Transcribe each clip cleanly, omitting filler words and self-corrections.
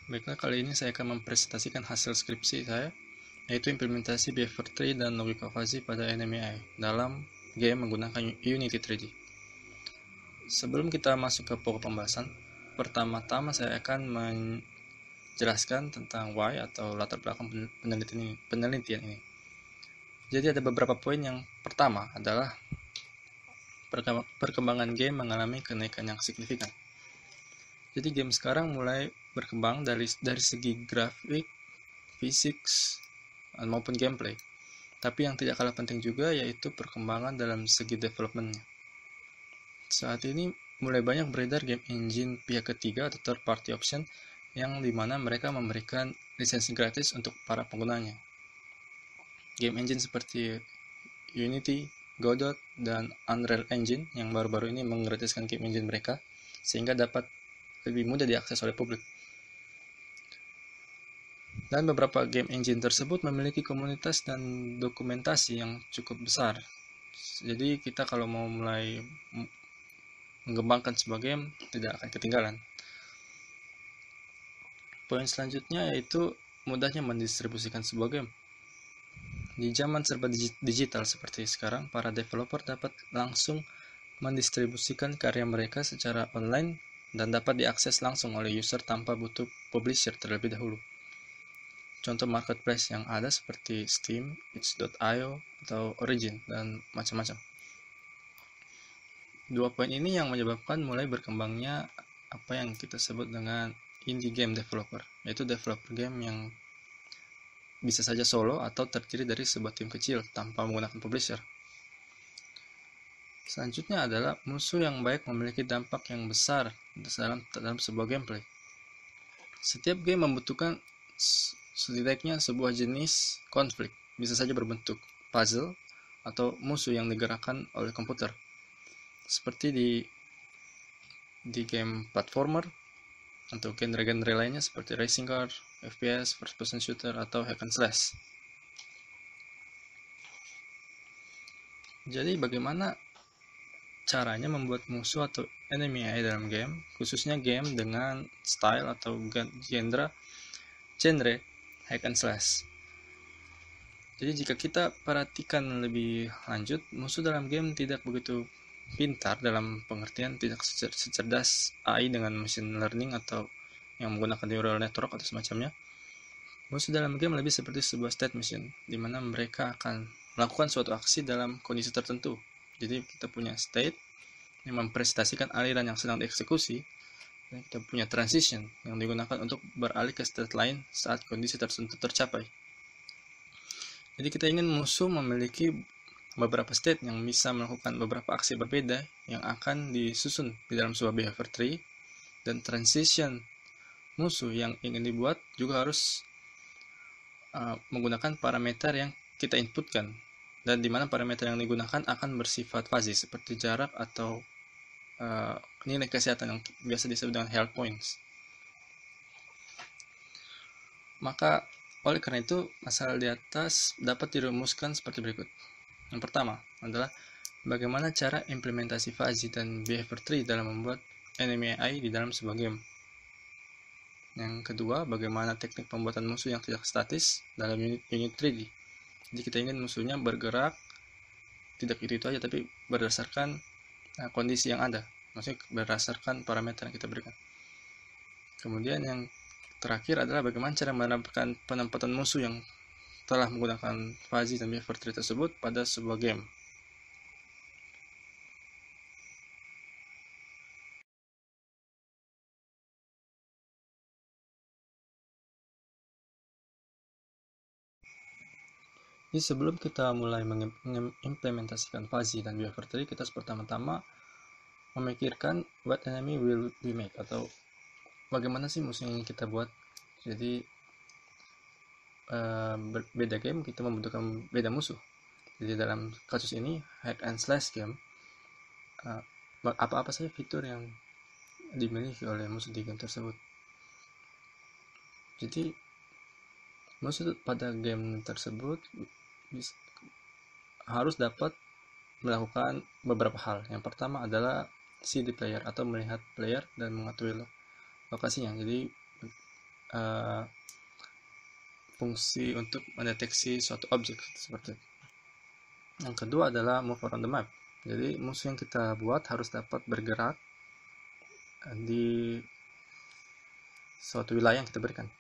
Baiklah, kali ini saya akan mempresentasikan hasil skripsi saya, yaitu implementasi behavior tree dan logika fuzzy pada NMAI dalam game menggunakan Unity 3D. Sebelum kita masuk ke pokok pembahasan, pertama-tama saya akan menjelaskan tentang why atau latar belakang penelitian ini. Jadi ada beberapa poin. Yang pertama adalah perkembangan game mengalami kenaikan yang signifikan. Jadi game sekarang mulai berkembang dari segi grafik, fisik, maupun gameplay. Tapi yang tidak kalah penting juga yaitu perkembangan dalam segi development-nya. Saat ini mulai banyak beredar game engine pihak ketiga atau third party option yang dimana mereka memberikan lisensi gratis untuk para penggunanya. Game engine seperti Unity, Godot, dan Unreal Engine yang baru-baru ini menggratiskan game engine mereka sehingga dapat lebih mudah diakses oleh publik. Dan beberapa game engine tersebut memiliki komunitas dan dokumentasi yang cukup besar. Jadi kita kalau mau mulai mengembangkan sebuah game tidak akan ketinggalan. Poin selanjutnya yaitu mudahnya mendistribusikan sebuah game. Di zaman serba digital seperti sekarang, para developer dapat langsung mendistribusikan karya mereka secara online dan dapat diakses langsung oleh user tanpa butuh publisher terlebih dahulu. Contoh marketplace yang ada seperti Steam, itch.io, atau Origin, dan macam-macam. Dua poin ini yang menyebabkan mulai berkembangnya apa yang kita sebut dengan indie game developer, yaitu developer game yang bisa saja solo atau terdiri dari sebuah tim kecil tanpa menggunakan publisher. Selanjutnya adalah musuh yang baik memiliki dampak yang besar dalam sebuah gameplay. Setiap game membutuhkan setidaknya sebuah jenis konflik, bisa saja berbentuk puzzle atau musuh yang digerakkan oleh komputer. Seperti di game platformer atau genre-genre lainnya seperti racing car, FPS, first person shooter, atau hack and slash. Jadi bagaimana caranya membuat musuh atau enemy AI dalam game, khususnya game dengan style atau genre hack and slash. Jadi jika kita perhatikan lebih lanjut, musuh dalam game tidak begitu pintar dalam pengertian tidak secerdas AI dengan machine learning atau yang menggunakan neural network atau semacamnya. Musuh dalam game lebih seperti sebuah state machine, di mana mereka akan melakukan suatu aksi dalam kondisi tertentu. Jadi kita punya state yang mempresentasikan aliran yang sedang dieksekusi, dan kita punya transition yang digunakan untuk beralih ke state lain saat kondisi tertentu tercapai. Jadi kita ingin musuh memiliki beberapa state yang bisa melakukan beberapa aksi berbeda yang akan disusun di dalam sebuah behavior tree, dan transition musuh yang ingin dibuat juga harus menggunakan parameter yang kita inputkan, dan di mana parameter yang digunakan akan bersifat fuzzy seperti jarak atau nilai kesehatan yang biasa disebut dengan health points. Maka oleh karena itu masalah di atas dapat dirumuskan seperti berikut. Yang pertama adalah bagaimana cara implementasi fuzzy dan behavior tree dalam membuat enemy AI di dalam sebuah game. Yang kedua, bagaimana teknik pembuatan musuh yang tidak statis dalam unit 3D. Jadi kita ingin musuhnya bergerak tidak itu aja, tapi berdasarkan kondisi yang ada, maksudnya berdasarkan parameter yang kita berikan. Kemudian yang terakhir adalah bagaimana cara menerapkan penempatan musuh yang telah menggunakan fuzzy dan behavior tree tersebut pada sebuah game. Jadi sebelum kita mulai mengimplementasikan fuzzy dan behavior tree, kita pertama-tama memikirkan what enemy will we make, atau bagaimana sih musuh yang kita buat. Jadi beda game kita membutuhkan beda musuh. Jadi dalam kasus ini hack and slash game, apa-apa saja fitur yang dimiliki oleh musuh di game tersebut. Jadi musuh pada game tersebut harus dapat melakukan beberapa hal. Yang pertama adalah see the player atau melihat player dan mengetahui lokasinya. Jadi uh, fungsi untuk mendeteksi suatu objek seperti itu. Yang kedua adalah move around the map. Jadi musuh yang kita buat harus dapat bergerak di suatu wilayah yang kita berikan.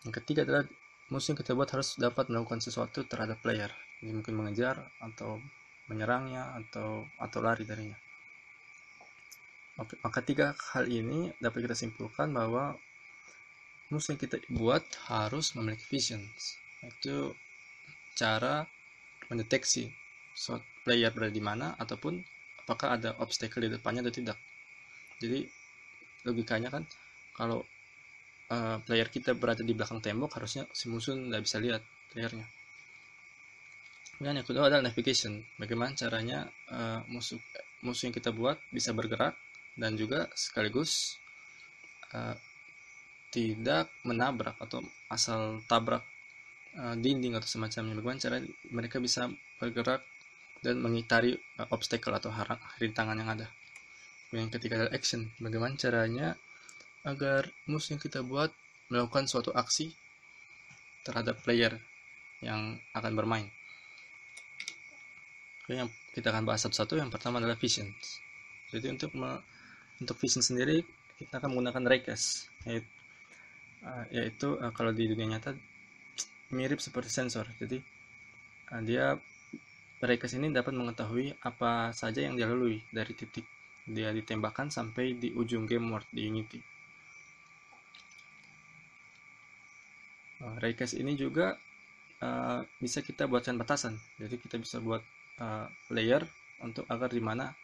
Yang ketiga adalah musuh yang kita buat harus dapat melakukan sesuatu terhadap player. Jadi mungkin mengejar atau menyerangnya atau lari darinya. Oke, maka tiga hal ini dapat kita simpulkan bahwa musuh yang kita buat harus memiliki vision. Itu cara mendeteksi suatu player berada di mana ataupun apakah ada obstacle di depannya atau tidak. Jadi logikanya kan kalau player kita berada di belakang tembok, harusnya si musuh nggak bisa lihat playernya. Dan yang kedua adalah navigation. Bagaimana caranya musuh yang kita buat bisa bergerak dan juga sekaligus tidak menabrak atau asal tabrak dinding atau semacamnya. Bagaimana cara mereka bisa bergerak dan mengitari obstacle atau rintangan yang ada. Yang ketiga adalah action. Bagaimana caranya agar musuh yang kita buat melakukan suatu aksi terhadap player yang akan bermain. Oke, yang kita akan bahas satu-satu. Yang pertama adalah vision. Jadi untuk vision sendiri kita akan menggunakan raycast, yaitu kalau di dunia nyata mirip seperti sensor. Jadi dia raycast ini dapat mengetahui apa saja yang dia lalui dari titik dia ditembakkan sampai di ujung game world di Unity. Raycast ini juga bisa kita buatkan batasan. Jadi kita bisa buat layer untuk agar dimana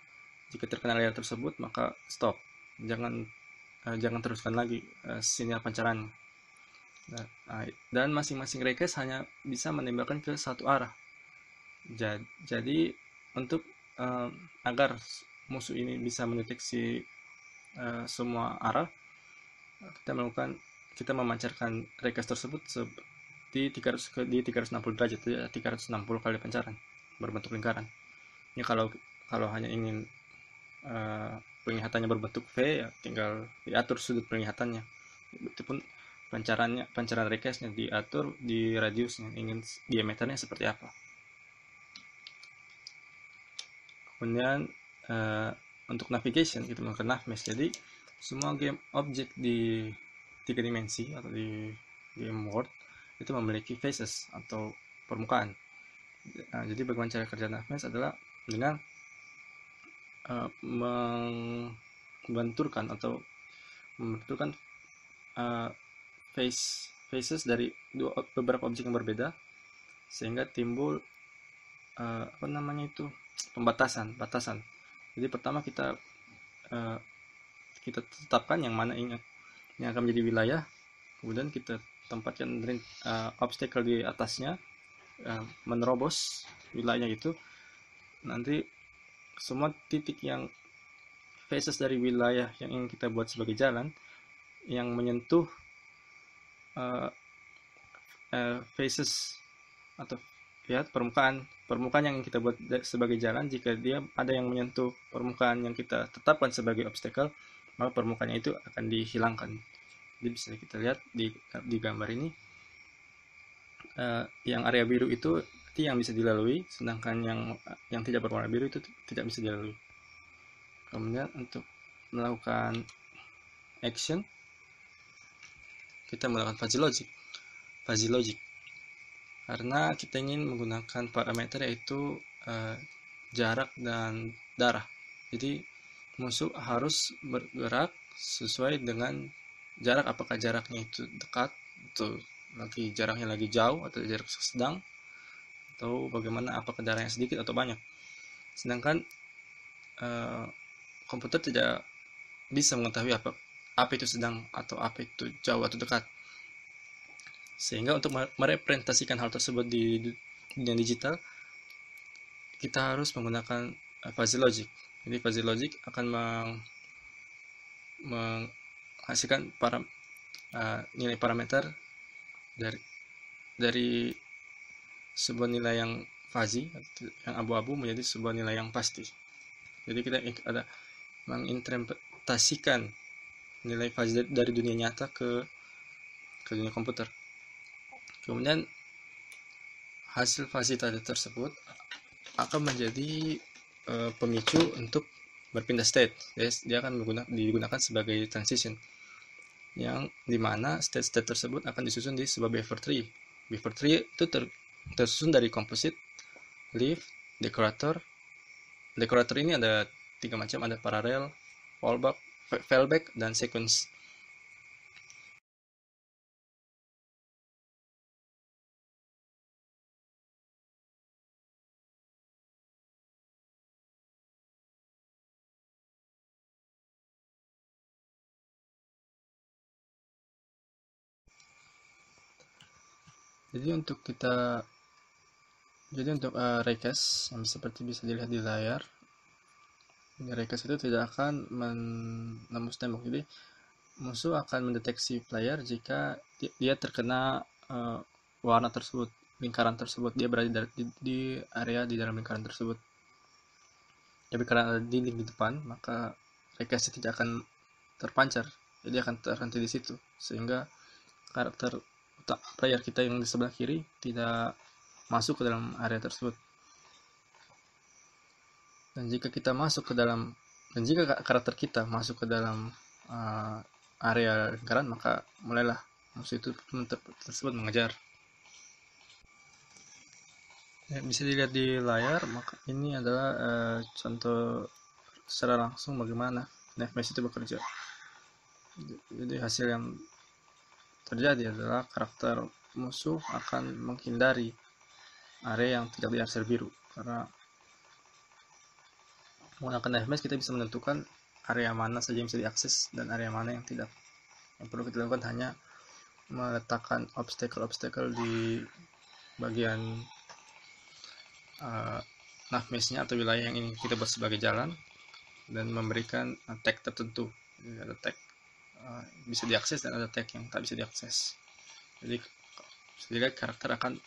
jika terkena layer tersebut maka stop, jangan teruskan lagi sinyal pancaran. Dan masing-masing raycast hanya bisa menembakkan ke satu arah. Jadi untuk agar musuh ini bisa mendeteksi semua arah, kita memancarkan raycast tersebut di 360 derajat, 360 kali pancaran berbentuk lingkaran. Ini kalau hanya ingin penglihatannya berbentuk V, ya tinggal diatur sudut penglihatannya. Itu pun pancaran raycastnya diatur di radiusnya, ingin diameternya seperti apa. Kemudian untuk navigation kita menggunakan navmesh. Jadi semua game objek di 3 dimensi atau di game world itu memiliki faces atau permukaan. Jadi bagaimana cara kerja navmesh adalah dengan membenturkan faces dari beberapa objek yang berbeda sehingga timbul batasan. Jadi pertama kita tetapkan yang mana yang akan menjadi wilayah, kemudian kita tempatkan obstacle di atasnya, menerobos wilayah itu. Nanti semua titik yang faces dari wilayah yang ingin kita buat sebagai jalan yang menyentuh faces atau permukaan yang kita buat sebagai jalan, jika dia ada yang menyentuh permukaan yang kita tetapkan sebagai obstacle, maka permukaannya itu akan dihilangkan. Jadi bisa kita lihat di gambar ini, yang area biru itu yang bisa dilalui, sedangkan yang tidak berwarna biru itu tidak bisa dilalui. Kemudian untuk melakukan action, kita melakukan fuzzy logic karena kita ingin menggunakan parameter yaitu jarak dan darah. Jadi musuh harus bergerak sesuai dengan jarak, apakah jaraknya itu dekat atau jaraknya lagi jauh atau jarak sedang, atau bagaimana, apakah darahnya sedikit atau banyak. Sedangkan komputer tidak bisa mengetahui apa itu sedang atau apa itu jauh atau dekat. Sehingga untuk merepresentasikan hal tersebut di dunia digital, kita harus menggunakan fuzzy logic. Jadi fuzzy logic akan menghasilkan nilai parameter dari sebuah nilai yang fuzzy, yang abu-abu, menjadi sebuah nilai yang pasti. Jadi kita ada menginterpretasikan nilai fuzzy dari dunia nyata ke ke dunia komputer. Kemudian hasil fuzzy tadi tersebut akan menjadi pemicu untuk berpindah state. Dia akan digunakan sebagai transition, yang dimana state-state tersebut akan disusun di sebuah buffer tree. Buffer tree itu tersusun dari composite, leaf, decorator. Decorator ini ada 3 macam, ada parallel, fallback, dan sequence. Jadi untuk raycast yang seperti bisa dilihat di layar, raycast itu tidak akan menembus tembok. Jadi musuh akan mendeteksi player jika dia terkena warna tersebut, lingkaran tersebut. Dia berada di area di dalam lingkaran tersebut. Tapi karena ada dinding di depan, maka raycast tidak akan terpancar. Jadi akan terhenti di situ, sehingga karakter player kita yang di sebelah kiri tidak masuk ke dalam area tersebut. Dan jika karakter kita masuk ke dalam area lingkaran, maka mulailah musuh itu tersebut mengejar. Ya, bisa dilihat di layar, maka ini adalah contoh secara langsung bagaimana knife mesh itu bekerja. Jadi hasil yang terjadi adalah karakter musuh akan menghindari area yang tidak diarsir biru, karena menggunakan knife mesh kita bisa menentukan area mana saja yang bisa diakses dan area mana yang tidak. Yang perlu kita lakukan hanya meletakkan obstacle di bagian knife mesh-nya atau wilayah yang ingin kita buat sebagai jalan, dan memberikan tag tertentu. Jadi ada tag bisa diakses dan ada tag yang tak bisa diakses. Jadi karakter akan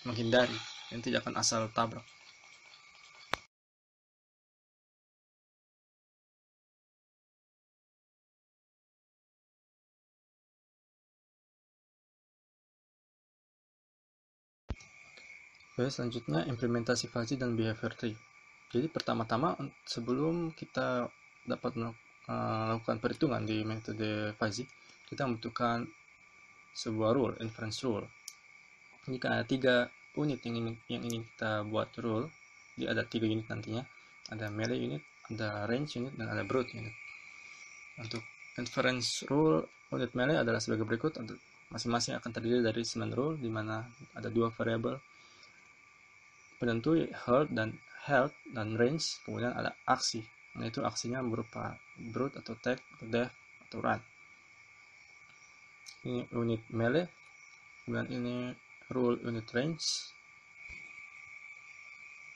menghindari dan tidak akan asal tabrak. Oke, selanjutnya implementasi fuzzy dan behavior tree. Jadi pertama-tama sebelum kita dapat melakukan perhitungan di metode fuzzy, kita membutuhkan sebuah rule, inference rule. Jika ada 3 unit yang ingin kita buat rule, jadi ada 3 unit nantinya, ada melee unit, ada range unit, dan ada brute unit. Untuk inference rule unit melee adalah sebagai berikut. Masing-masing akan terdiri dari 9 rule, di mana ada 2 variabel penentu, health dan range. Kemudian ada aksi, nah itu aksinya berupa brute atau tag atau death atau run. Ini unit melee, kemudian ini rule unit range,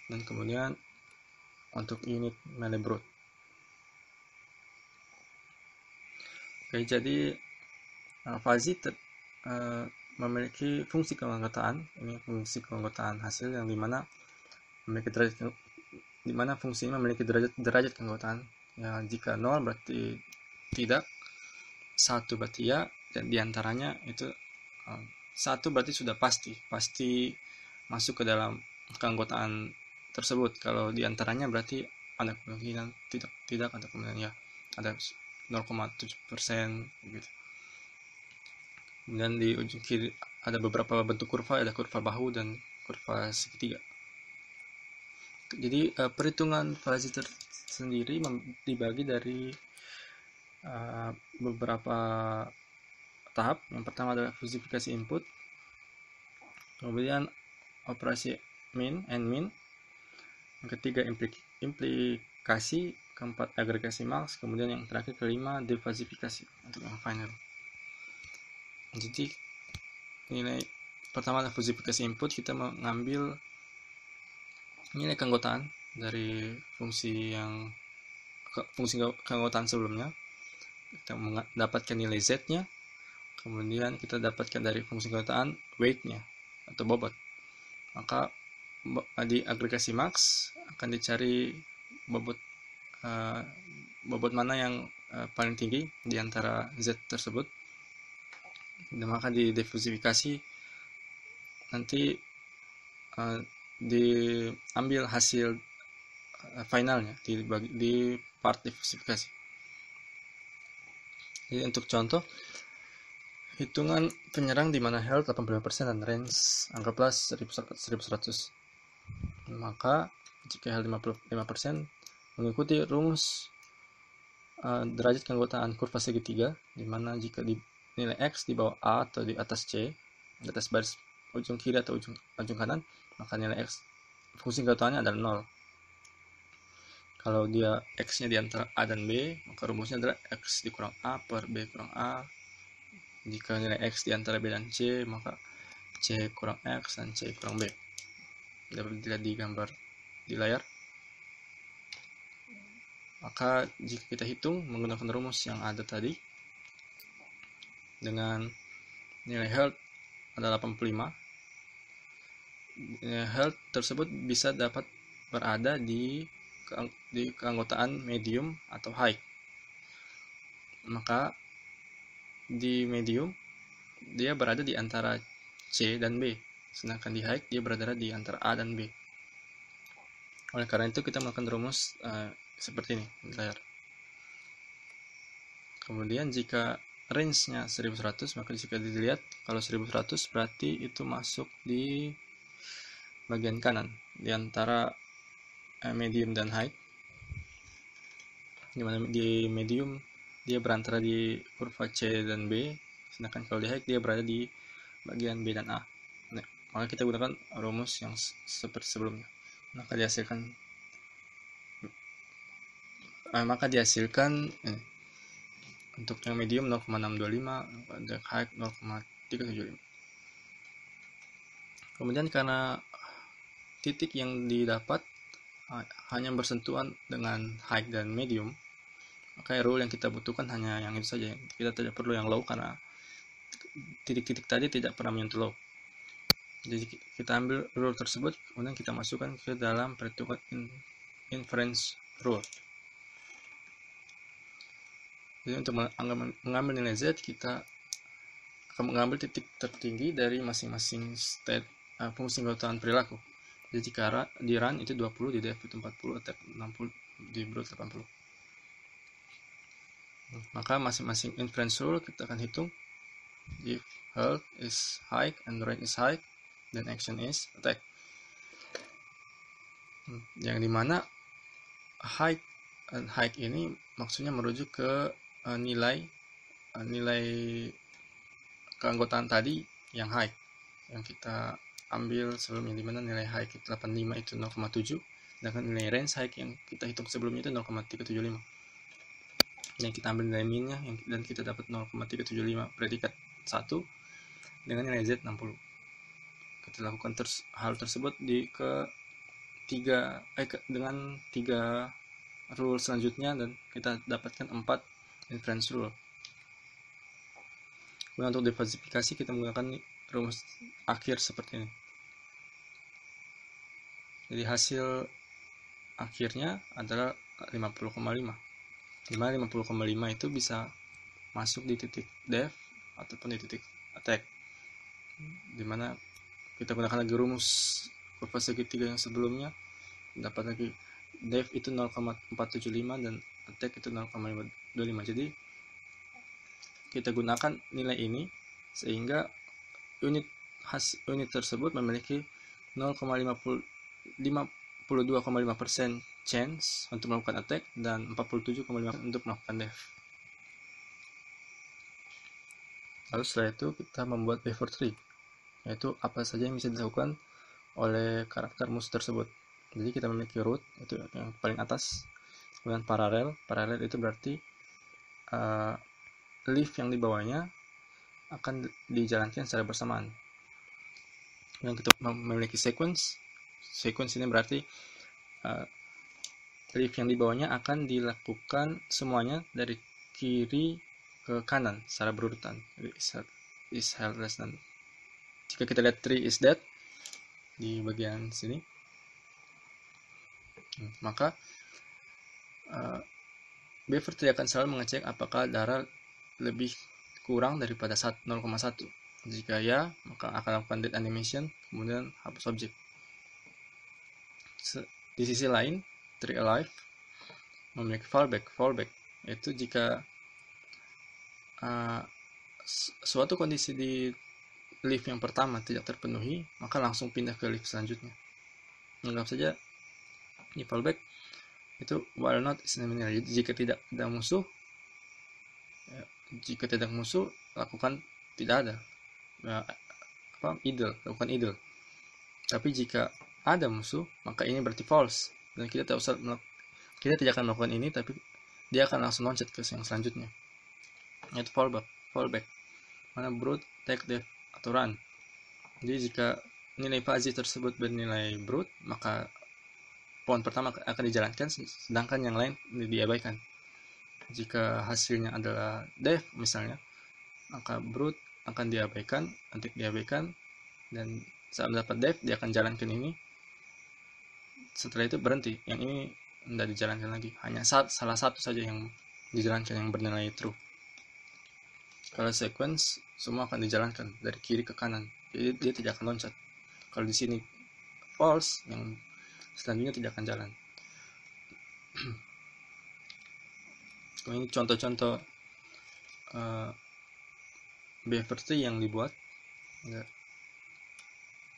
dan kemudian untuk unit melee brute. Oke, jadi fuzzy memiliki fungsi keanggotaan. Ini fungsi keanggotaan hasil yang dimana fungsi ini memiliki derajat keanggotaan. Ya, jika 0 berarti tidak, 1 berarti ya, dan diantaranya itu 1 berarti sudah pasti masuk ke dalam keanggotaan tersebut. Kalau diantaranya berarti ada kemungkinan tidak atau kemungkinan ya ada 0,7% gitu. Kemudian di ujung kiri ada beberapa bentuk kurva, ada kurva bahu dan kurva segitiga. Jadi perhitungan fuzzy sendiri dibagi dari beberapa tahap. Yang pertama adalah fusifikasi input, kemudian operasi min, yang ketiga implikasi, keempat agregasi max, kemudian yang terakhir kelima defasifikasi untuk yang final. Jadi nilai pertama adalah fusifikasi input. Kita mengambil nilai keanggotaan dari fungsi keanggotaan sebelumnya, kita mendapatkan nilai z-nya, kemudian kita dapatkan dari fungsi keanggotaan weight-nya atau bobot. Maka di agregasi max akan dicari bobot mana yang paling tinggi di antara z tersebut. Dan maka di diversifikasi nanti diambil hasil finalnya di part diversifikasi. Jadi untuk contoh, hitungan penyerang di mana health 85% dan range anggaplah 1100. Maka jika health 55% mengikuti rumus derajat keanggotaan kurva segitiga, di mana jika nilai X di bawah A atau di atas C, di atas baris ujung kiri atau ujung kanan, maka nilai X fungsi keanggotaannya adalah 0. Kalau dia X-nya di antara A dan B, maka rumusnya adalah X dikurang A per B kurang A. Jika nilai X di antara B dan C, maka C kurang X dan C kurang B. Dapat dilihat di gambar di layar. Maka jika kita hitung menggunakan rumus yang ada tadi, dengan nilai health adalah 85, nilai health tersebut bisa dapat berada di keanggotaan medium atau high. Maka di medium dia berada di antara C dan B, sedangkan di high dia berada di antara A dan B. Oleh karena itu kita melakukan rumus seperti ini di layar. Kemudian jika range-nya 1100, maka jika dilihat kalau 1100 berarti itu masuk di bagian kanan di antara medium dan high. Dimana di medium dia berantara di kurva C dan B, sedangkan kalau di high dia berada di bagian B dan A. Nah, maka kita gunakan rumus yang seperti sebelumnya. Maka dihasilkan untuk yang medium 0,625, untuk high 0,375. Kemudian karena titik yang didapat hanya bersentuhan dengan high dan medium, maka rule yang kita butuhkan hanya yang itu saja. Kita tidak perlu yang low karena titik-titik tadi tidak pernah menyentuh low. Jadi kita ambil rule tersebut, kemudian kita masukkan ke dalam perhitungan inference rule. Jadi untuk mengambil nilai Z, kita akan mengambil titik tertinggi dari masing-masing state fungsi keanggotaan perilaku. Jadi jika di run itu 20, di def itu 40, attack 60, di brute 80. Maka masing-masing inference rule kita akan hitung. If health is high and range is high, then action is attack. Yang dimana high and high ini maksudnya merujuk ke nilai keanggotaan tadi yang high yang kita ambil sebelumnya, dimana nilai high kita 85 itu 0,7, sedangkan nilai range high yang kita hitung sebelumnya itu 0,375. Yang kita ambil nilai minnya dan kita dapat 0,375 predikat 1 dengan nilai Z 60. Kita lakukan hal tersebut dengan 3 rule selanjutnya, dan kita dapatkan 4 inference rule. Kemudian untuk diversifikasi kita menggunakan rumus akhir seperti ini. Jadi hasil akhirnya adalah 50,5. Dimana 50,5 itu bisa masuk di titik def ataupun di titik attack. Dimana kita gunakan lagi rumus kurva segitiga yang sebelumnya, dapat lagi def itu 0,475 dan attack itu 0,525. Jadi kita gunakan nilai ini sehingga unit tersebut memiliki 0,52,5% chance untuk melakukan attack dan 47,5% untuk melakukan def. Lalu setelah itu kita membuat behavior tree, yaitu apa saja yang bisa dilakukan oleh karakter musuh tersebut. Jadi kita memiliki root, itu yang paling atas, kemudian paralel itu berarti leaf yang di bawahnya akan dijalankan secara bersamaan. Yang kita memiliki sequence ini berarti leaf yang di bawahnya akan dilakukan semuanya dari kiri ke kanan secara berurutan. Is helpless, dan jika kita lihat tree is dead di bagian sini, maka behavior tree akan selalu mengecek apakah darah lebih kurang daripada 0,1. Jika ya, maka akan lakukan dead animation, kemudian hapus objek. Di sisi lain, tree alive memiliki fallback yaitu jika suatu kondisi di lift yang pertama tidak terpenuhi, maka langsung pindah ke lift selanjutnya. Anggap saja di fallback itu while not is nominal. Jadi jika tidak ada musuh, lakukan tidak ada, lakukan idle. Tapi jika ada musuh, maka ini berarti false, dan kita tidak akan melakukan ini, tapi dia akan langsung loncat ke yang selanjutnya, yaitu fallback, mana brute, take, death, atau run. Jadi jika nilai fuzzy tersebut bernilai brute, maka pohon pertama akan dijalankan, sedangkan yang lain diabaikan. Jika hasilnya adalah death misalnya, maka brute akan diabaikan, dan saat mendapat death dia akan jalankan ini. Setelah itu berhenti, yang ini tidak dijalankan lagi. Hanya salah satu saja yang dijalankan yang bernilai true. Kalau sequence, semua akan dijalankan dari kiri ke kanan, jadi dia tidak akan loncat. Kalau di sini false, yang selanjutnya tidak akan jalan. Ini contoh-contoh behavior tree yang dibuat.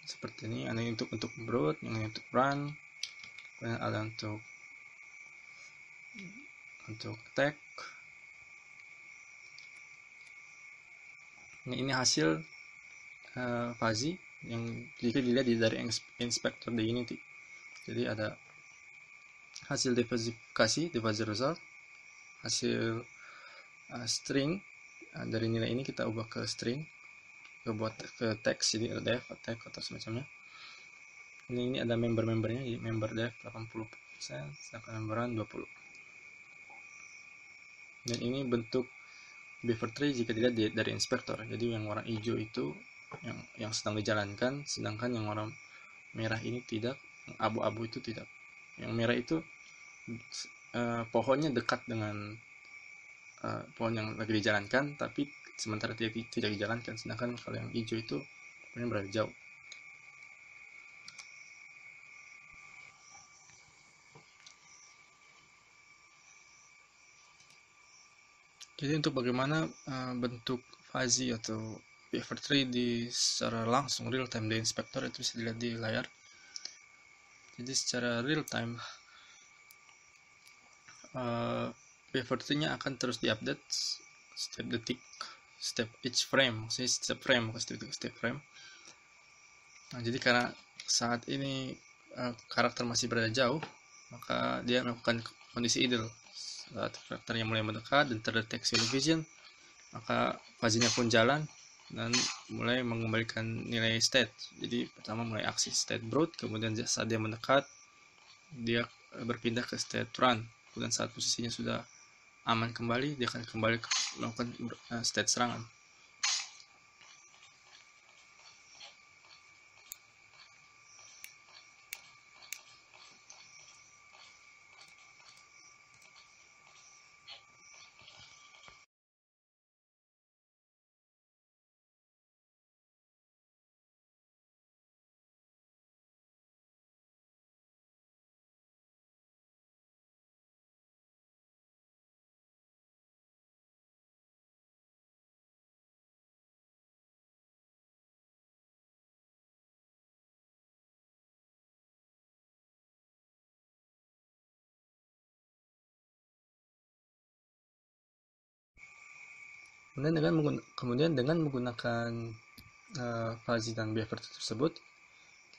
Seperti ini, ada yang untuk brute, yang ini untuk run, dan ada untuk attack. Ini hasil fuzzy yang jika dilihat dari inspector di Unity. Jadi ada hasil diversifikasi, fuzzy result, hasil string. Dari nilai ini kita ubah ke string, buat ke teks, jadi ada def, attack, atau semacamnya. Ini ada member-membernya, jadi member def 80%, sedangkan memberan 20%. Dan ini bentuk behavior tree jika dilihat dari inspektor. Jadi yang warna hijau itu yang sedang dijalankan, sedangkan yang warna merah ini tidak, yang abu-abu itu tidak. Yang merah itu pohonnya dekat dengan pohon yang lagi dijalankan, tapi sementara tidak dijalankan. Sedangkan kalau yang hijau itu pohonnya berada jauh. Jadi untuk bagaimana bentuk fuzzy atau behavior tree secara langsung real time di inspektor itu bisa dilihat di layar. Jadi secara real time behavior tree-nya akan terus diupdate setiap detik, setiap each frame, maksudnya setiap frame, bukan setiap frame. Nah, jadi karena saat ini karakter masih berada jauh, maka dia melakukan kondisi idle. Saat karakternya mulai mendekat dan terdeteksi oleh vision, maka fuzzy-nya pun jalan dan mulai mengembalikan nilai state. Jadi pertama mulai aksi state brute, kemudian saat dia mendekat dia berpindah ke state run, kemudian saat posisinya sudah aman kembali dia akan kembali melakukan state serangan. Kemudian dengan menggunakan fuzzy dan behavior tersebut,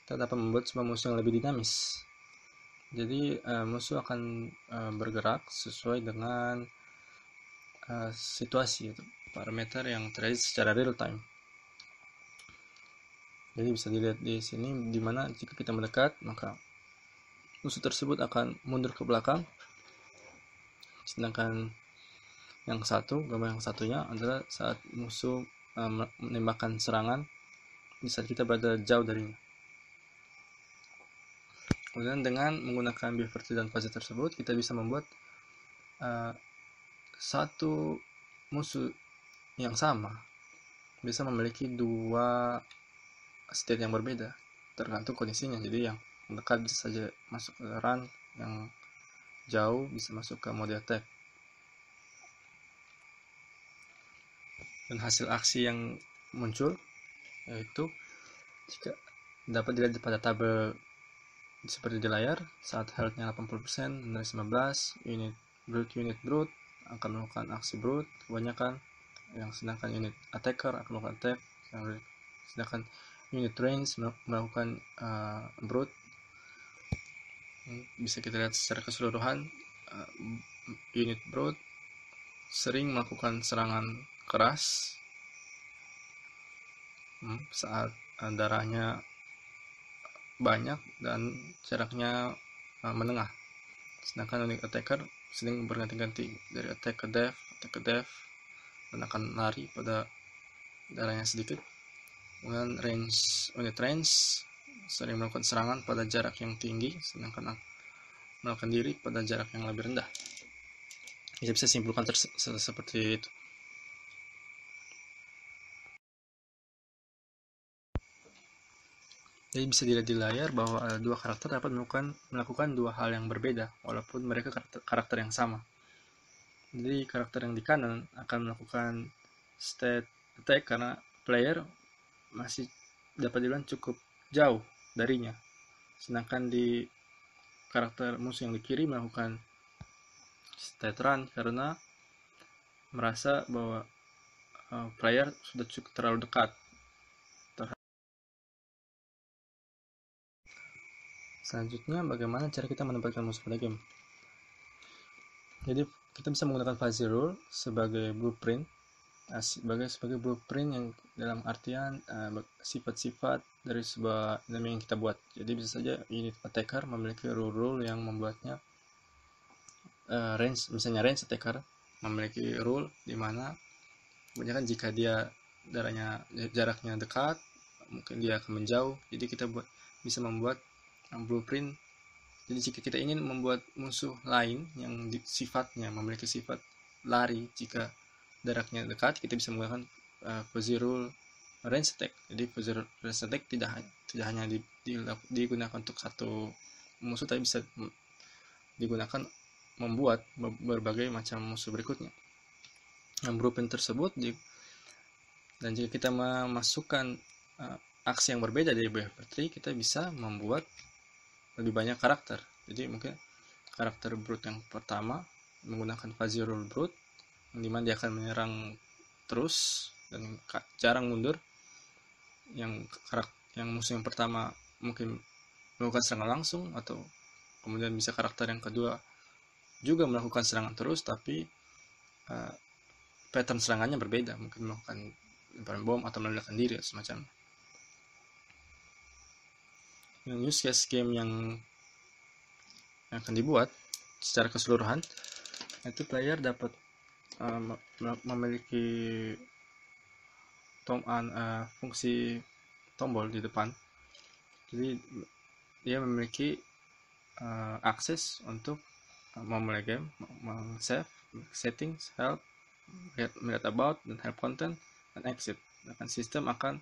kita dapat membuat sebuah musuh yang lebih dinamis. Jadi musuh akan bergerak sesuai dengan situasi atau parameter yang terjadi secara real time. Jadi bisa dilihat di sini, di mana jika kita mendekat maka musuh tersebut akan mundur ke belakang, sedangkan gambar yang satunya adalah saat musuh menembakkan serangan di saat kita berada jauh darinya. Kemudian dengan menggunakan behavior dan fuzzy tersebut, kita bisa membuat satu musuh yang sama bisa memiliki dua state yang berbeda tergantung kondisinya. Jadi yang dekat bisa saja masuk ke run, yang jauh bisa masuk ke mode attack. Dan hasil aksi yang muncul yaitu jika dapat dilihat pada tabel seperti di layar, saat health-nya 80%, dari 15, unit brute akan melakukan aksi brute kebanyakan, yang sedangkan unit attacker akan melakukan attack, sedangkan unit range melakukan brute. Bisa kita lihat secara keseluruhan, unit brute sering melakukan serangan keras saat darahnya banyak dan jaraknya menengah, sedangkan unit attacker sering berganti-ganti dari attack ke death dan akan lari pada darahnya sedikit. Kemudian unit range sering melakukan serangan pada jarak yang tinggi, sedangkan melakukan diri pada jarak yang lebih rendah. Bisa simpulkan seperti itu. Jadi bisa dilihat di layar bahwa dua karakter dapat melakukan dua hal yang berbeda walaupun mereka karakter yang sama. Jadi karakter yang di kanan akan melakukan state attack karena player masih dapat dibilang cukup jauh darinya. Sedangkan di karakter musuh yang di kiri melakukan state run karena merasa bahwa player sudah cukup terlalu dekat. Selanjutnya, bagaimana cara kita menempatkan musuh pada game. Jadi kita bisa menggunakan fuzzy rule sebagai blueprint, sebagai blueprint yang dalam artian sifat-sifat dari sebuah enemy yang kita buat. Jadi bisa saja unit attacker memiliki rule yang membuatnya misalnya range attacker memiliki rule di mana kebanyakan jika dia jaraknya dekat, mungkin dia akan menjauh. Jadi kita bisa membuat blueprint. Jadi jika kita ingin membuat musuh lain yang sifatnya memiliki sifat lari jika jaraknya dekat, kita bisa menggunakan fuzzy rule range attack. Jadi fuzzy rule range attack tidak hanya digunakan untuk satu musuh, tapi bisa digunakan membuat berbagai macam musuh berikutnya. Yang blueprint tersebut dan jika kita memasukkan aksi yang berbeda dari BF3, kita bisa membuat lebih banyak karakter. Jadi mungkin karakter brute yang pertama menggunakan fuzzy rule brute, yang dimana dia akan menyerang terus dan jarang mundur. Yang musuh yang pertama mungkin melakukan serangan langsung, atau kemudian bisa karakter yang kedua juga melakukan serangan terus, tapi pattern serangannya berbeda, mungkin melakukan lemparan bom atau meledakkan diri atau semacamnya. Yang use case game yang akan dibuat secara keseluruhan itu player dapat memiliki fungsi tombol di depan. Jadi dia memiliki akses untuk memulai game, save, settings, help, melihat about, dan help content, dan exit. Dan sistem akan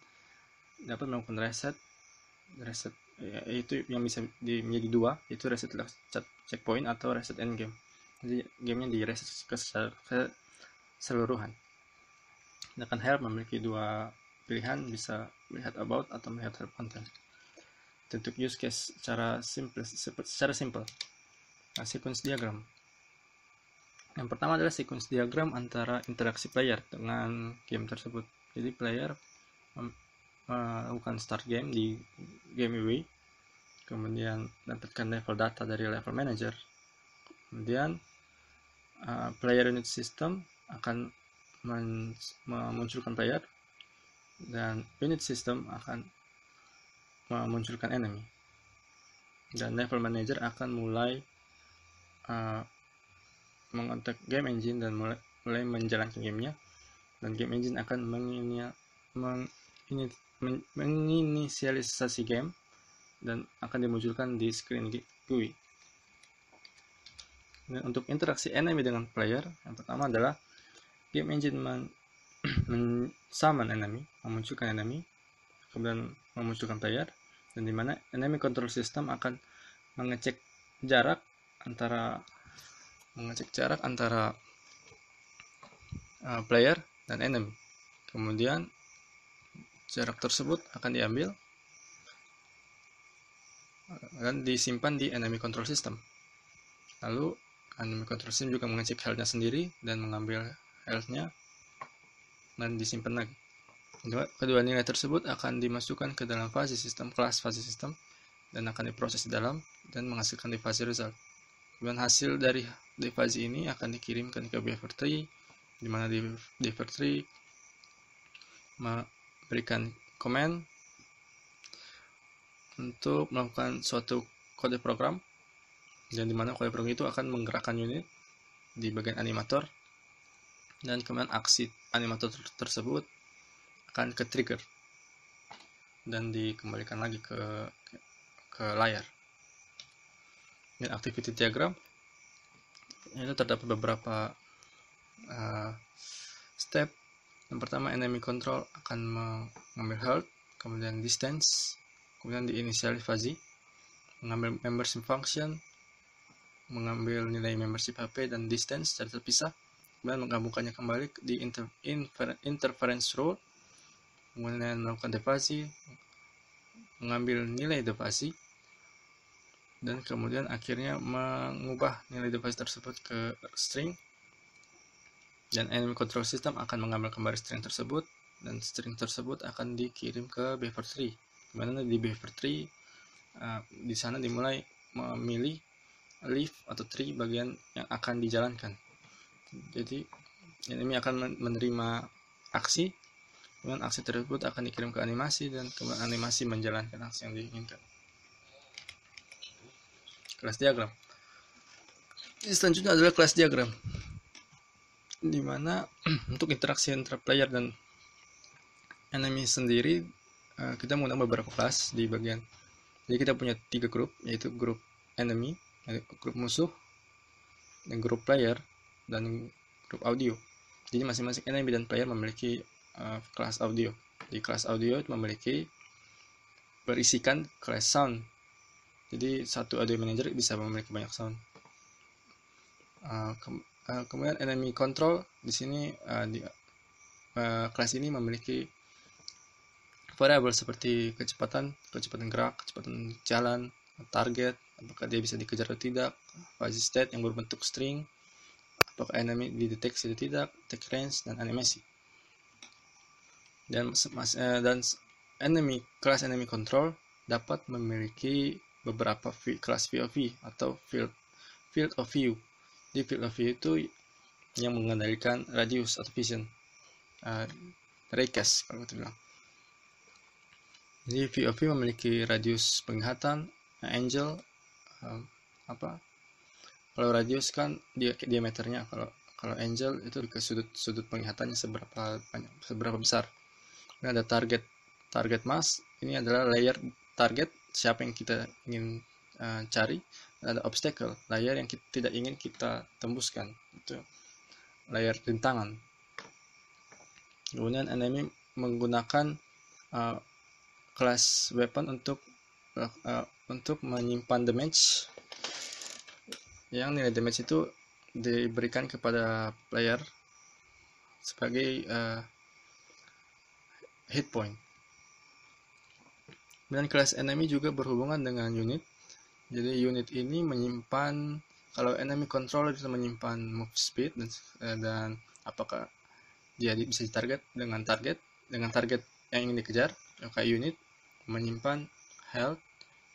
dapat melakukan reset itu yang bisa menjadi dua, itu reset checkpoint atau reset end game. Jadi gamenya di reset keseluruhan. Sedangkan help memiliki dua pilihan, bisa melihat about atau melihat help content. Untuk use case secara simple, sequence diagram. Yang pertama adalah sequence diagram antara interaksi player dengan game tersebut. Jadi player melakukan start game di game UI, kemudian dapatkan level data dari level manager, kemudian player unit system akan memunculkan player, dan unit system akan memunculkan enemy, dan level manager akan mulai mengontak game engine dan mulai menjalankan gamenya, dan game engine akan menginisialisasi game dan akan dimunculkan di screen GUI. Dan untuk interaksi enemy dengan player, yang pertama adalah game engine summon enemy, memunculkan enemy, kemudian memunculkan player, dan dimana enemy control system akan mengecek jarak antara player dan enemy. Kemudian jarak tersebut akan diambil dan disimpan di enemy control system. Lalu enemy control system juga mengecek health-nya sendiri dan mengambil health-nya dan disimpan lagi. Kedua nilai tersebut akan dimasukkan ke dalam fuzzy system, kelas fuzzy system, dan akan diproses di dalam dan menghasilkan di fuzzy result. Kemudian hasil dari fuzzy ini akan dikirimkan ke buffer tree, di mana di buffer tree memberikan command untuk melakukan suatu kode program, dan di mana kode program itu akan menggerakkan unit di bagian animator, dan kemudian aksi animator tersebut akan ke trigger dan dikembalikan lagi ke layar. Dan activity diagram itu terdapat beberapa step. Yang pertama, enemy control akan mengambil health, kemudian distance, kemudian di initial fuzzy, mengambil membership function, mengambil nilai membership HP dan distance secara terpisah, kemudian menggabungkannya kembali di interference rule, kemudian melakukan defuzzy, mengambil nilai defuzzy, dan kemudian akhirnya mengubah nilai defuzzy tersebut ke string, dan enemy control system akan mengambil kembali string tersebut, dan string tersebut akan dikirim ke buffer tree. Dimana di buffer tree di sana dimulai memilih leaf atau tree bagian yang akan dijalankan. Jadi ini akan menerima aksi, kemudian aksi tersebut akan dikirim ke animasi, dan kemudian animasi menjalankan aksi yang diinginkan. Kelas diagram. Selanjutnya adalah kelas diagram, di mana untuk interaksi antara player dan enemy sendiri kita menggunakan beberapa kelas di bagian. Jadi kita punya 3 grup, yaitu grup enemy, grup musuh, dan grup player, dan grup audio. Jadi masing-masing enemy dan player memiliki kelas audio. Di kelas audio itu memiliki berisikan kelas sound. Jadi satu audio manager bisa memiliki banyak sound. Kemudian enemy control di sini kelas ini memiliki variabel seperti kecepatan gerak, kecepatan jalan, target, apakah dia bisa dikejar atau tidak, fuzzy state yang berbentuk string, apakah enemy dideteksi atau tidak, attack range, dan animasi. Dan kelas enemy control dapat memiliki beberapa kelas VOV atau field of view. Di field of view itu yang mengendalikan radius atau vision, raycast kalau kita bilang. Jadi VOV memiliki radius penglihatan, angle, kalau radius kan diameternya, kalau angle itu ke sudut penglihatannya seberapa besar. Ini ada target mask, ini adalah layer target, siapa yang kita ingin cari. Ada obstacle, layar yang tidak ingin kita tembuskan, itu layar rintangan. Kemudian enemy menggunakan kelas weapon untuk menyimpan damage, yang nilai damage itu diberikan kepada player sebagai hit point. Dan kelas enemy juga berhubungan dengan unit. Jadi unit ini menyimpan, kalau enemy controller itu menyimpan move speed dan apakah dia bisa ditarget dengan target yang ingin dikejar. Maka unit menyimpan health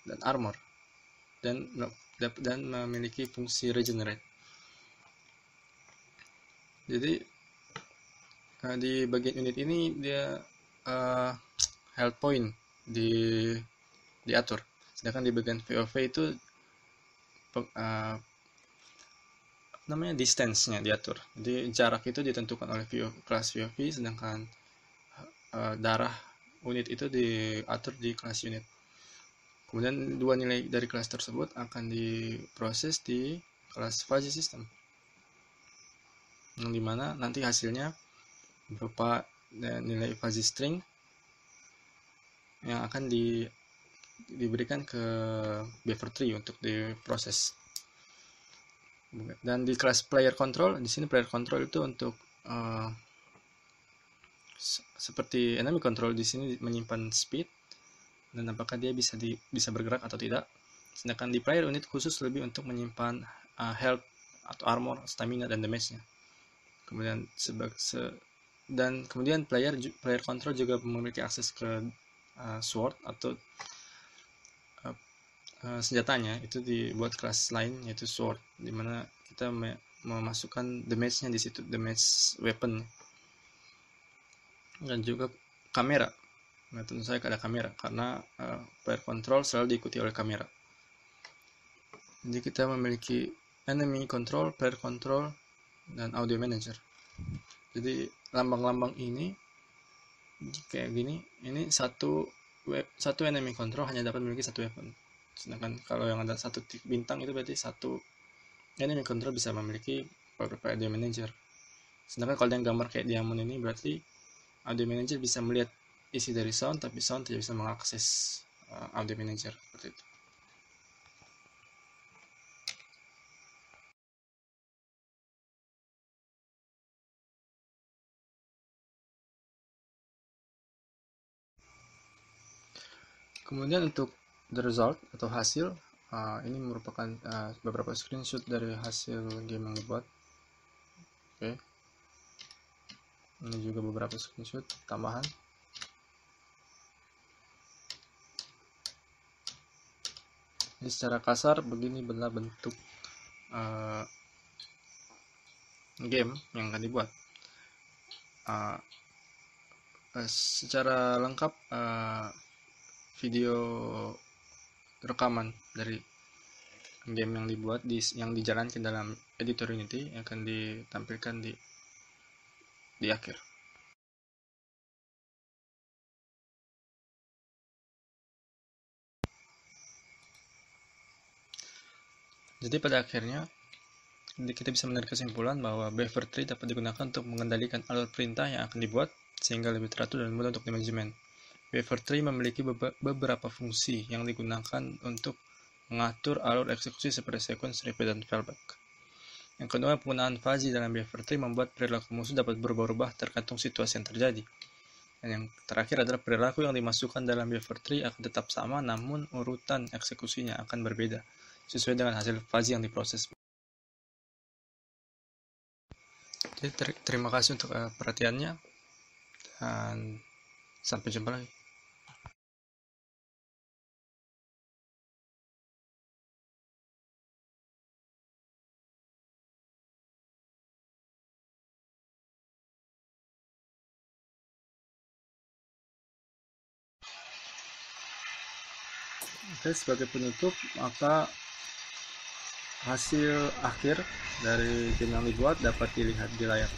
dan armor dan memiliki fungsi regenerate. Jadi di bagian unit ini dia health point diatur. Sedangkan di bagian VOV itu distance-nya diatur. Jadi jarak itu ditentukan oleh kelas VOV, sedangkan darah unit itu diatur di kelas unit. Kemudian dua nilai dari kelas tersebut akan diproses di kelas fuzzy system, yang dimana nanti hasilnya berupa dan nilai fuzzy string yang akan diberikan ke buffer3 untuk diproses. Dan di kelas player control, di sini player control itu untuk seperti enemy control, di sini menyimpan speed dan apakah dia bisa bergerak atau tidak. Sedangkan di player unit khusus lebih untuk menyimpan health atau armor, stamina dan damage-nya. Kemudian player control juga memiliki akses ke sword atau senjatanya, itu dibuat kelas lain yaitu sword, dimana kita memasukkan damage-nya di situ, damage weapon. Dan juga kamera. Nah, tentu saja ada kamera karena player control selalu diikuti oleh kamera. Jadi kita memiliki enemy control, player control, dan audio manager. Jadi lambang-lambang ini kayak gini, ini satu enemy control hanya dapat memiliki satu weapon. Sedangkan kalau yang ada satu bintang itu berarti satu enemy control bisa memiliki beberapa audio manager. Sedangkan kalau yang gambar kayak diamond ini berarti audio manager bisa melihat isi dari sound, tapi sound tidak bisa mengakses audio manager, seperti itu. Kemudian untuk the result atau hasil, ini merupakan beberapa screenshot dari hasil game yang dibuat. Oke. Ini juga beberapa screenshot tambahan. Jadi secara kasar begini benar bentuk game yang akan dibuat. Secara lengkap video rekaman dari game yang dibuat yang dijalankan dalam editor Unity akan ditampilkan di akhir. Jadi pada akhirnya kita bisa menarik kesimpulan bahwa buffer3 dapat digunakan untuk mengendalikan alur perintah yang akan dibuat sehingga lebih teratur dan mudah untuk dimanajemen. Buffer3 memiliki beberapa fungsi yang digunakan untuk mengatur alur eksekusi seperti sequence, repeat, dan fallback. Yang kedua, penggunaan fuzzy dalam buffer3 membuat perilaku musuh dapat berubah-ubah tergantung situasi yang terjadi. Dan yang terakhir adalah perilaku yang dimasukkan dalam buffer3 akan tetap sama, namun urutan eksekusinya akan berbeda sesuai dengan hasil fuzzy yang diproses. Jadi terima kasih untuk perhatiannya dan sampai jumpa lagi. Oke, sebagai penutup, maka hasil akhir dari game yang dibuat dapat dilihat di layar.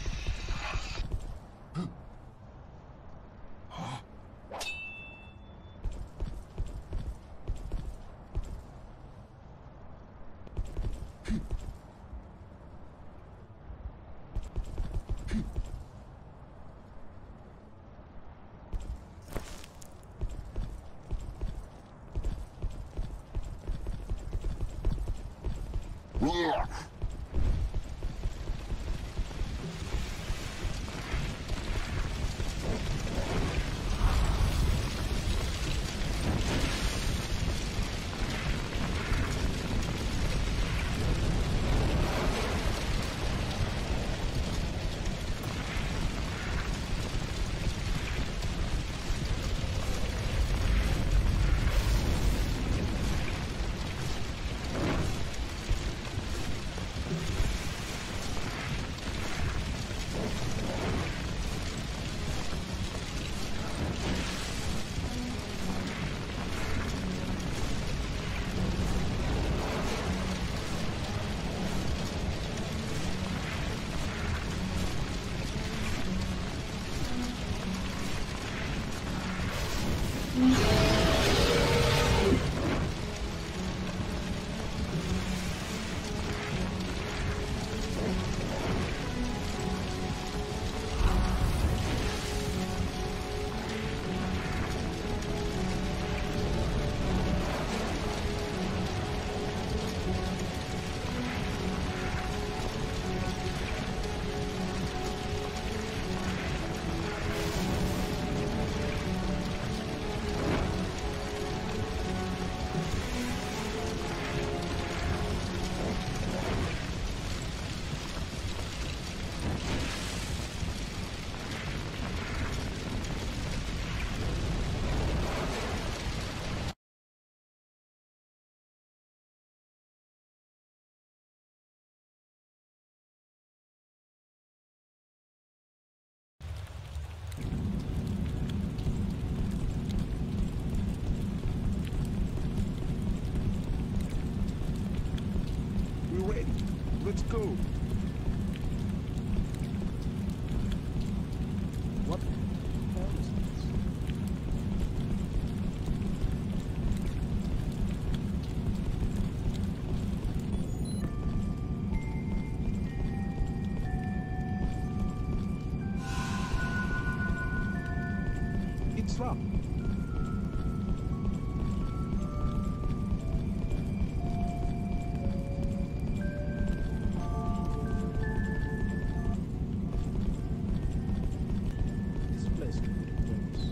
Let's go. What the hell is this? It's locked. This place could be dangerous.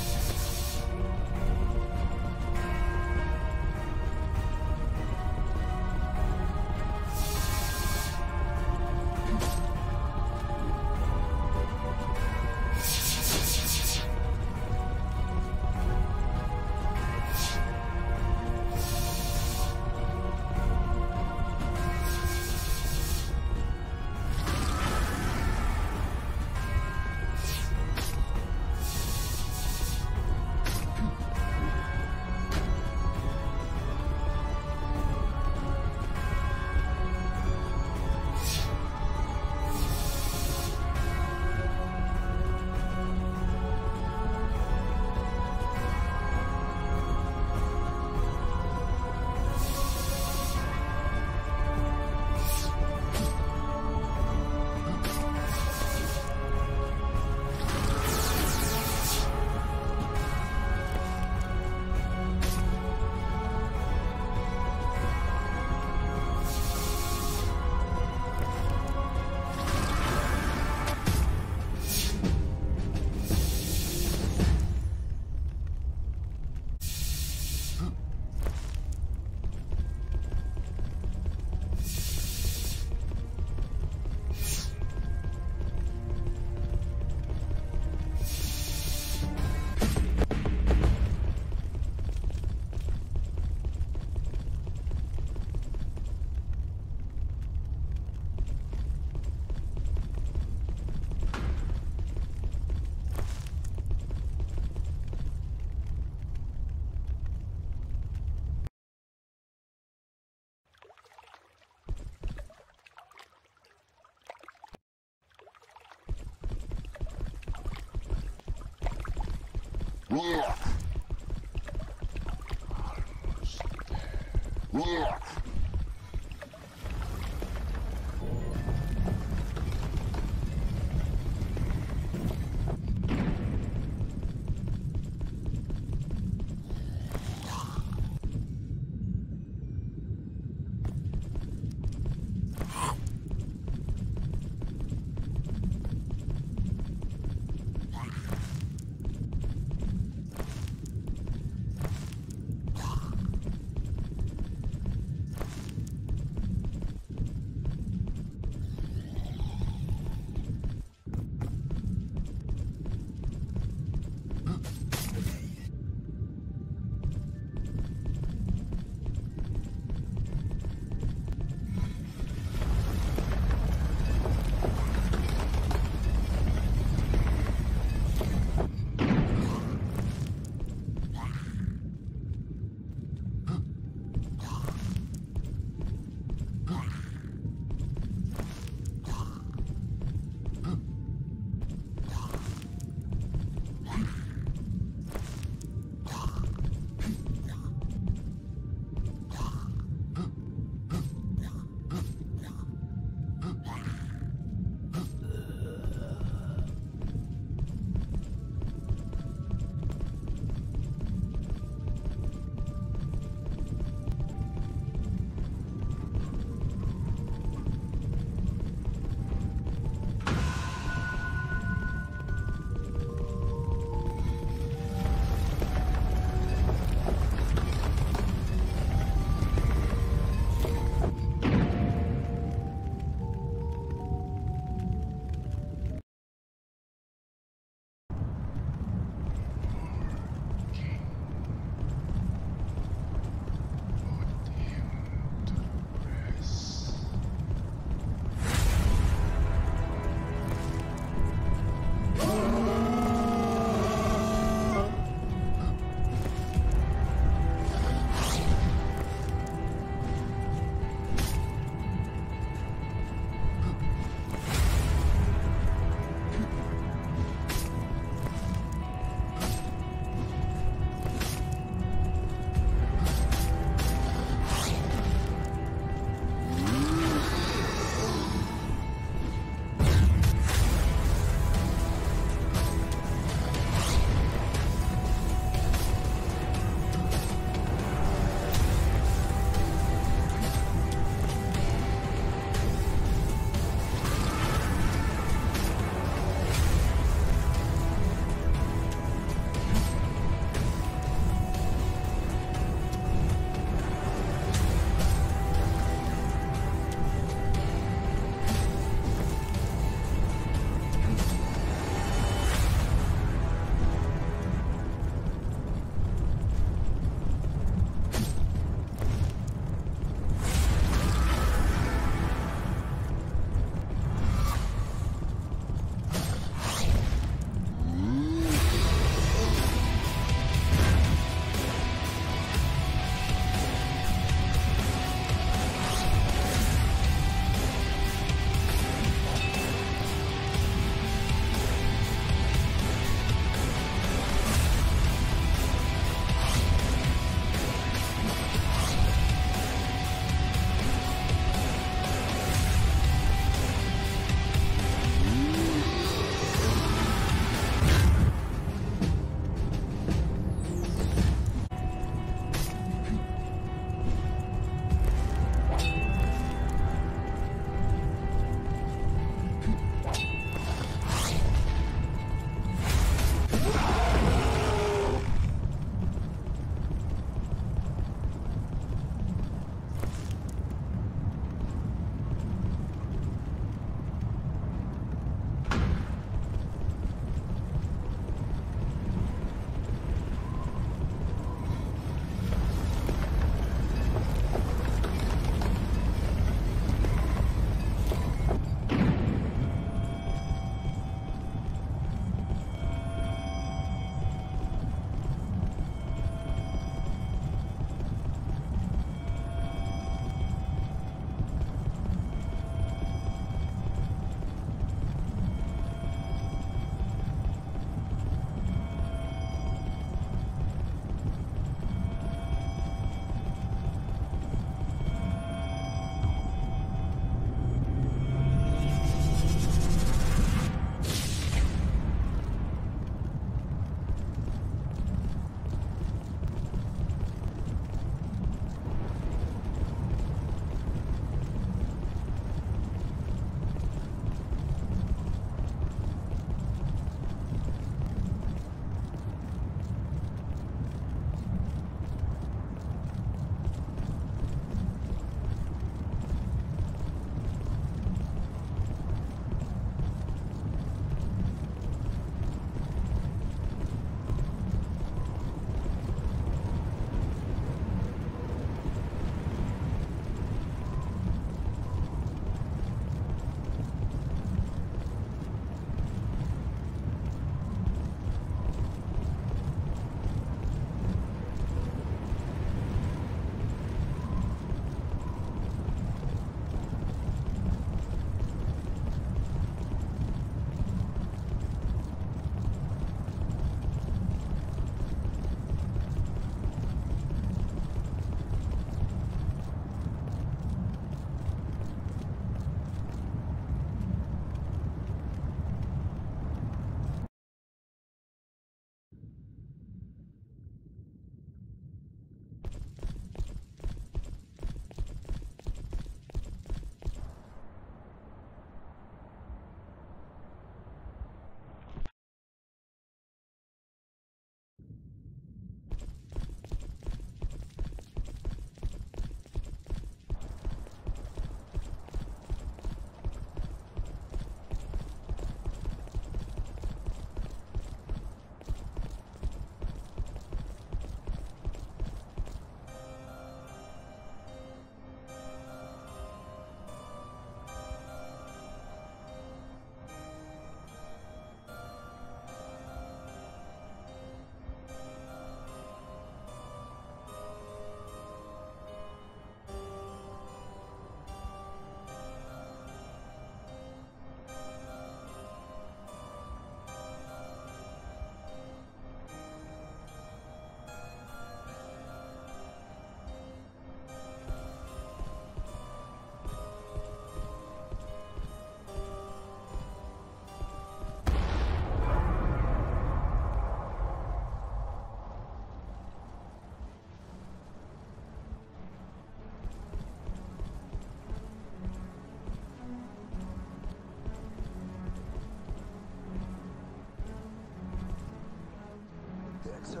Sir.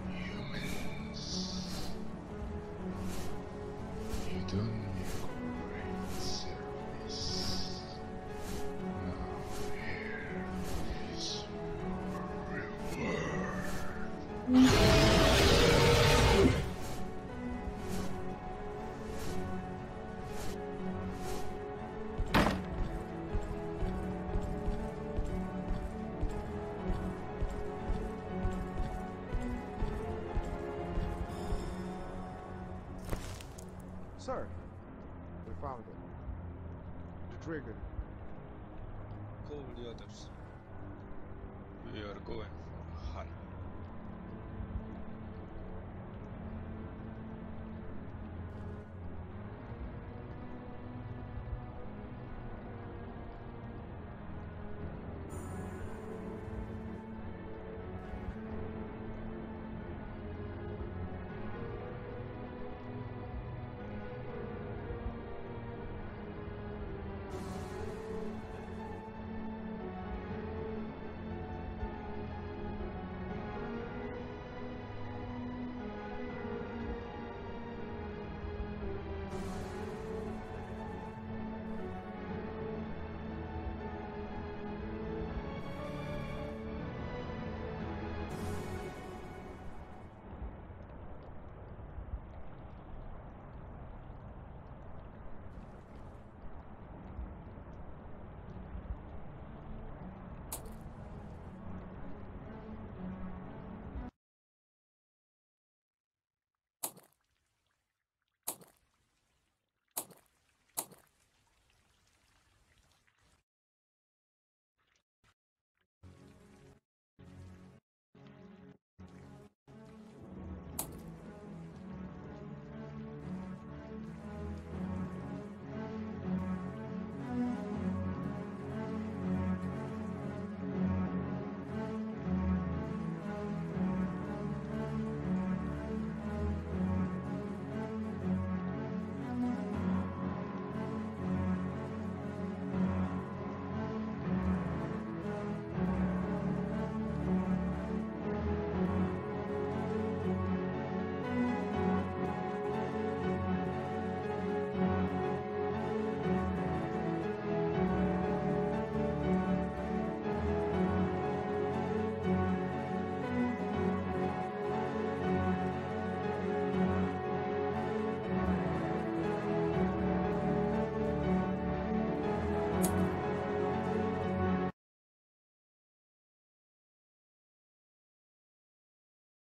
Humans, you done me a great service. Now here is your reward. Sir, we found it. The trigger. Call the others. We are going.